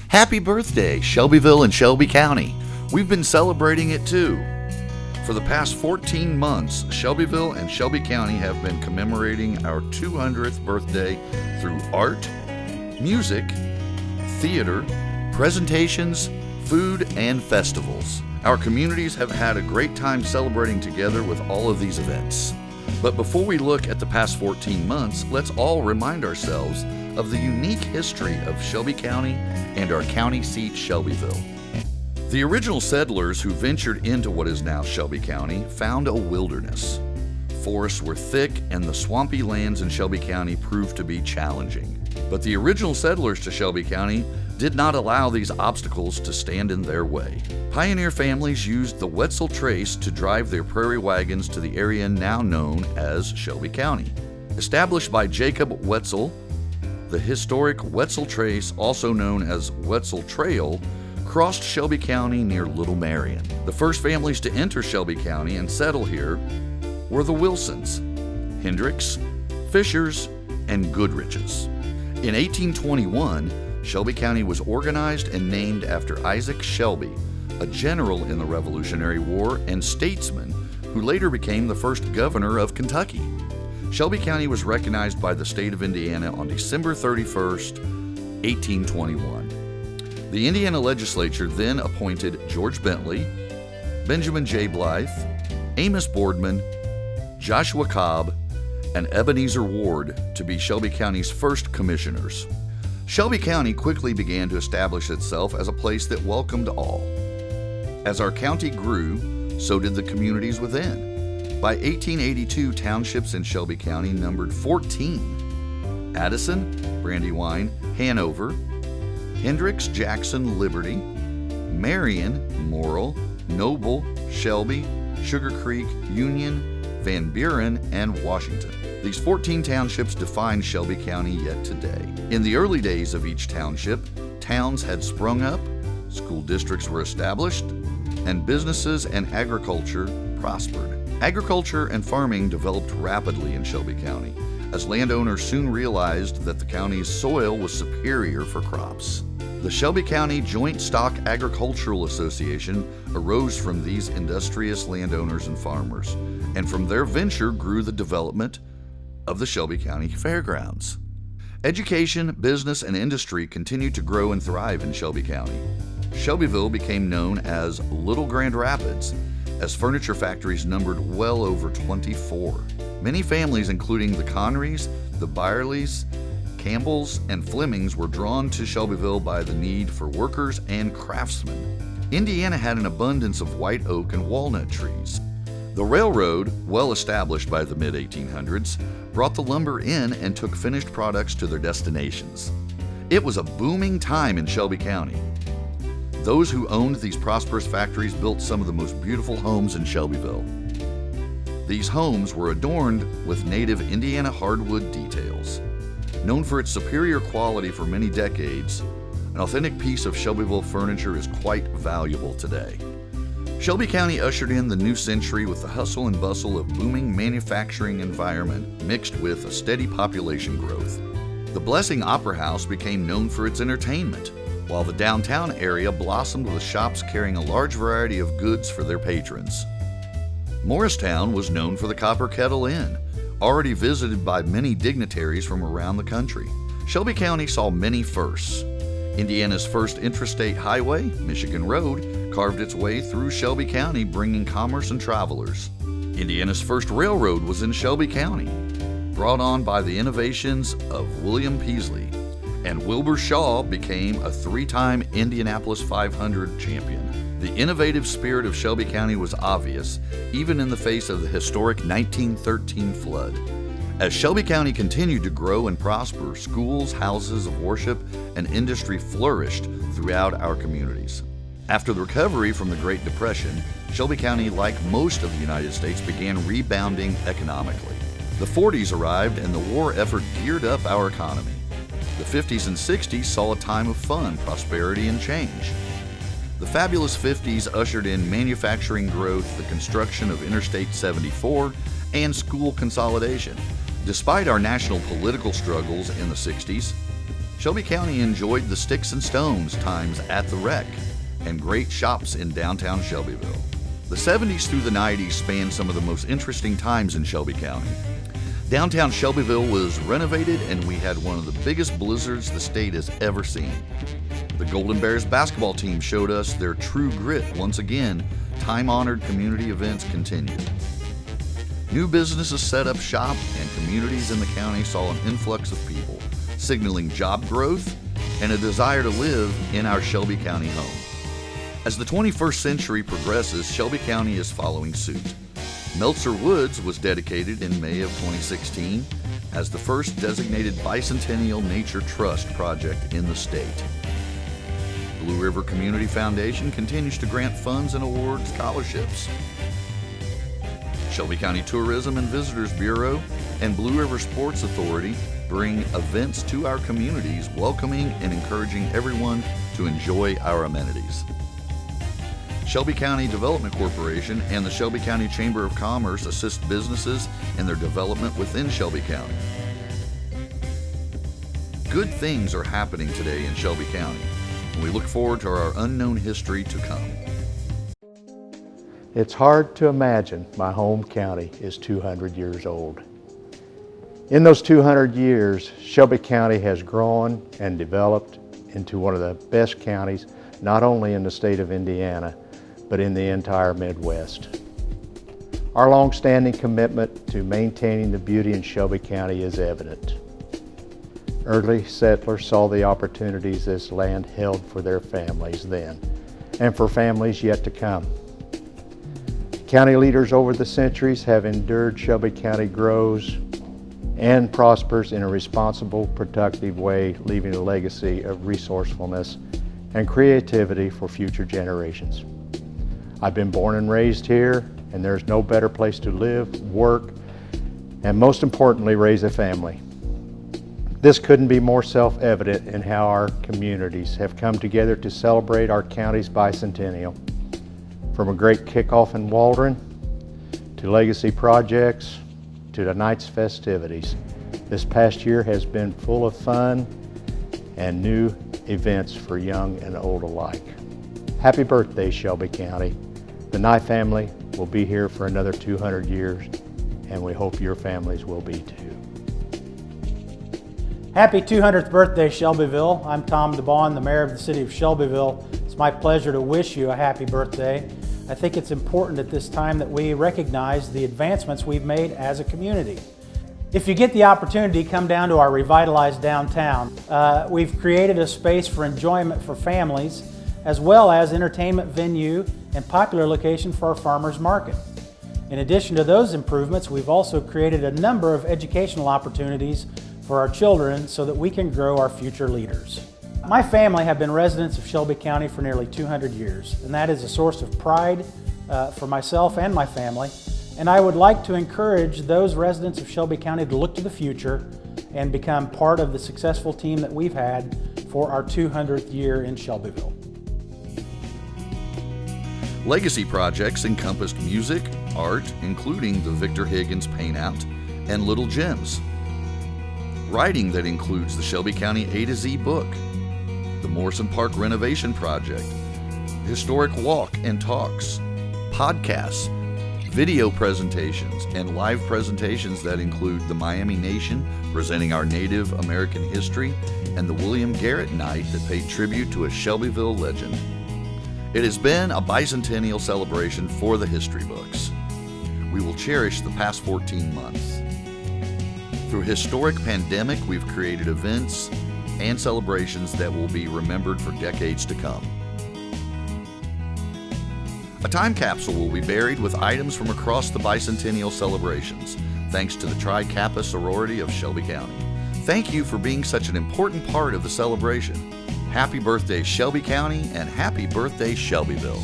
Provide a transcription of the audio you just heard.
Happy birthday, Shelbyville and Shelby County. We've been celebrating it too. For the past 14 months, Shelbyville and Shelby County have been commemorating our 200th birthday through art, music, theater, presentations, food, and festivals. Our communities have had a great time celebrating together with all of these events. But before we look at the past 14 months, let's all remind ourselves of the unique history of Shelby County and our county seat, Shelbyville. The original settlers who ventured into what is now Shelby County found a wilderness. Forests were thick and the swampy lands in Shelby County proved to be challenging. But the original settlers to Shelby County did not allow these obstacles to stand in their way. Pioneer families used the Wetzel Trace to drive their prairie wagons to the area now known as Shelby County. Established by Jacob Wetzel, the historic Wetzel Trace, also known as Wetzel Trail, crossed Shelby County near Little Marion. The first families to enter Shelby County and settle here were the Wilsons, Hendricks, Fishers, and Goodriches. In 1821, Shelby County was organized and named after Isaac Shelby, a general in the Revolutionary War and statesman who later became the first governor of Kentucky. Shelby County was recognized by the state of Indiana on December 31st, 1821. The Indiana legislature then appointed George Bentley, Benjamin J. Blythe, Amos Boardman, Joshua Cobb, and Ebenezer Ward to be Shelby County's first commissioners. Shelby County quickly began to establish itself as a place that welcomed all. As our county grew, so did the communities within. By 1882, townships in Shelby County numbered 14. Addison, Brandywine, Hanover, Hendricks, Jackson, Liberty, Marion, Morrill, Noble, Shelby, Sugar Creek, Union, Van Buren, and Washington. These 14 townships define Shelby County yet today. In the early days of each township, towns had sprung up, school districts were established, and businesses and agriculture prospered. Agriculture and farming developed rapidly in Shelby County, as landowners soon realized that the county's soil was superior for crops. The Shelby County Joint Stock Agricultural Association arose from these industrious landowners and farmers, and from their venture grew the development of the Shelby County Fairgrounds. Education, business, and industry continued to grow and thrive in Shelby County. Shelbyville became known as Little Grand Rapids, as furniture factories numbered well over 24. Many families, including the Conrys, the Byerleys, Campbells, and Flemings, were drawn to Shelbyville by the need for workers and craftsmen. Indiana had an abundance of white oak and walnut trees. The railroad, well established by the mid-1800s, brought the lumber in and took finished products to their destinations. It was a booming time in Shelby County. Those who owned these prosperous factories built some of the most beautiful homes in Shelbyville. These homes were adorned with native Indiana hardwood details. Known for its superior quality for many decades, an authentic piece of Shelbyville furniture is quite valuable today. Shelby County ushered in the new century with the hustle and bustle of booming manufacturing environment mixed with a steady population growth. The Blessing Opera House became known for its entertainment, while the downtown area blossomed with shops carrying a large variety of goods for their patrons. Morristown was known for the Copper Kettle Inn, already visited by many dignitaries from around the country. Shelby County saw many firsts. Indiana's first interstate highway, Michigan Road, carved its way through Shelby County, bringing commerce and travelers. Indiana's first railroad was in Shelby County, brought on by the innovations of William Peaslee, and Wilbur Shaw became a 3-time Indianapolis 500 champion. The innovative spirit of Shelby County was obvious, even in the face of the historic 1913 flood. As Shelby County continued to grow and prosper, schools, houses of worship, and industry flourished throughout our communities. After the recovery from the Great Depression, Shelby County, like most of the United States, began rebounding economically. The 40s arrived and the war effort geared up our economy. The 50s and 60s saw a time of fun, prosperity, and change. The fabulous 50s ushered in manufacturing growth, the construction of Interstate 74, and school consolidation. Despite our national political struggles in the 60s, Shelby County enjoyed the Sticks and Stones times at the Rec and great shops in downtown Shelbyville. The 70s through the 90s spanned some of the most interesting times in Shelby County. Downtown Shelbyville was renovated and we had one of the biggest blizzards the state has ever seen. The Golden Bears basketball team showed us their true grit once again. Time-honored community events continued. New businesses set up shop and communities in the county saw an influx of people, signaling job growth and a desire to live in our Shelby County home. As the 21st century progresses, Shelby County is following suit. Meltzer Woods was dedicated in May of 2016 as the first designated Bicentennial Nature Trust project in the state. Blue River Community Foundation continues to grant funds and award scholarships. Shelby County Tourism and Visitors Bureau and Blue River Sports Authority bring events to our communities, welcoming and encouraging everyone to enjoy our amenities. Shelby County Development Corporation and the Shelby County Chamber of Commerce assist businesses in their development within Shelby County. Good things are happening today in Shelby County, and we look forward to our unknown history to come. It's hard to imagine my home county is 200 years old. In those 200 years, Shelby County has grown and developed into one of the best counties, not only in the state of Indiana, but in the entire Midwest. Our long-standing commitment to maintaining the beauty in Shelby County is evident. Early settlers saw the opportunities this land held for their families then, and for families yet to come. County leaders over the centuries have endured Shelby County grows and prospers in a responsible, productive way, leaving a legacy of resourcefulness and creativity for future generations. I've been born and raised here, and there's no better place to live, work, and most importantly, raise a family. This couldn't be more self-evident in how our communities have come together to celebrate our county's bicentennial. From a great kickoff in Waldron, to legacy projects, to tonight's festivities. This past year has been full of fun and new events for young and old alike. Happy birthday, Shelby County. The Nye family will be here for another 200 years, and we hope your families will be too. Happy 200th birthday, Shelbyville. I'm Tom DeBaun, the mayor of the city of Shelbyville. It's my pleasure to wish you a happy birthday. I think it's important at this time that we recognize the advancements we've made as a community. If you get the opportunity, come down to our revitalized downtown. We've created a space for enjoyment for families, as well as entertainment venue and popular location for our farmers market. In addition to those improvements, we've also created a number of educational opportunities for our children so that we can grow our future leaders. My family have been residents of Shelby County for nearly 200 years, and that is a source of pride for myself and my family. And I would like to encourage those residents of Shelby County to look to the future and become part of the successful team that we've had for our 200th year in Shelbyville. Legacy projects encompassed music, art, including the Victor Higgins Paintout, and Little Gems. Writing that includes the Shelby County A to Z book, the Morrison Park Renovation Project, historic walk and talks, podcasts, video presentations, and live presentations that include the Miami Nation presenting our Native American history and the William Garrett Night that paid tribute to a Shelbyville legend. It has been a bicentennial celebration for the history books. We will cherish the past 14 months. Through a historic pandemic, we've created events and celebrations that will be remembered for decades to come. A time capsule will be buried with items from across the bicentennial celebrations, thanks to the Tri Kappa sorority of Shelby County. Thank you for being such an important part of the celebration. Happy birthday, Shelby County, and happy birthday, Shelbyville.